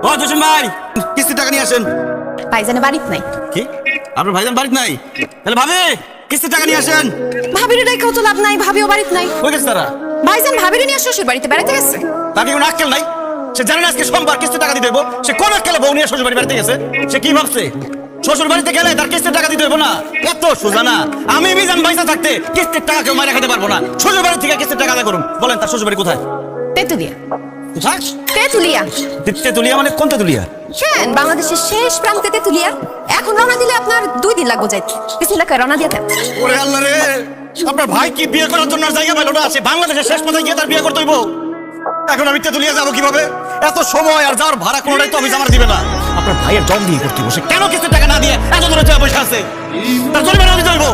ও জসিম ভাই, কিস্তির টাকা নিয়ে আসেন। ভাইজানে বাড়িতে নাই। কি? আপনার ভাইজান বাড়িতে নাই? তাহলে ভাবি কিস্তির টাকা নিয়ে আসেন। ভাবির রেখেও তো লাভ নাই, ভাবিও বাড়িতে নাই। কই গেছে তারা? ভাইজান ভাবির নিয়ে শ্বশুর বাড়িতে বেড়াতে গেছে। তাকে কোনো আক্কেল নাই? সে জানে না আজকে সোমবার কিস্তির টাকা দিতে দেবো? সে কোন আক্কেলে বউ নিয়ে শ্বশুর বাড়ি বেড়াতে গেছে? সে কি ভাবছে শ্বশুর বাড়িতে গেলে তার কিস্তির টাকা দিতে দেবো না? এত সোজা না। আমি মিজান পয়সা থাকতে কিস্তির টাকা কেউ মাইরা খেতে পারবো না। শ্বশুর বাড়ি থেকে কিস্তির টাকা আদায় করুন। বলেন তার শ্বশুর বাড়ি কোথায়? তেতুলিয়া। কোথায়? তেতুলিয়া। তেতুলিয়া মানে কোন তেতুলিয়া? হ্যাঁ, বাংলাদেশের শেষ প্রান্তে তেতুলিয়া। এখন রওনা দিলে আপনার 2 দিন লাগবে যাইতে। বিসমিল্লাহ করে রওনা দিয়ে দেন। ওরে আল্লাহ রে, আপনার ভাই কি বিয়ে করার জন্য আর জায়গা পাইলো না? সে বাংলাদেশের শেষ পর্যায়ে গিয়ে তার বিয়ে করতে হইব। এখন আমি তেতুলিয়া যাবো কিভাবে? এত সময় আর যাওয়ার ভাড়া কোনোটাই তো অফিস আমার দিবে না। আপনার ভাইয়ের জল দিয়ে করতে হইব। সে কেন কিস্তির টাকা না দিয়ে এত দূরে বসে আছে? তার জরিমানা দিতে হইব।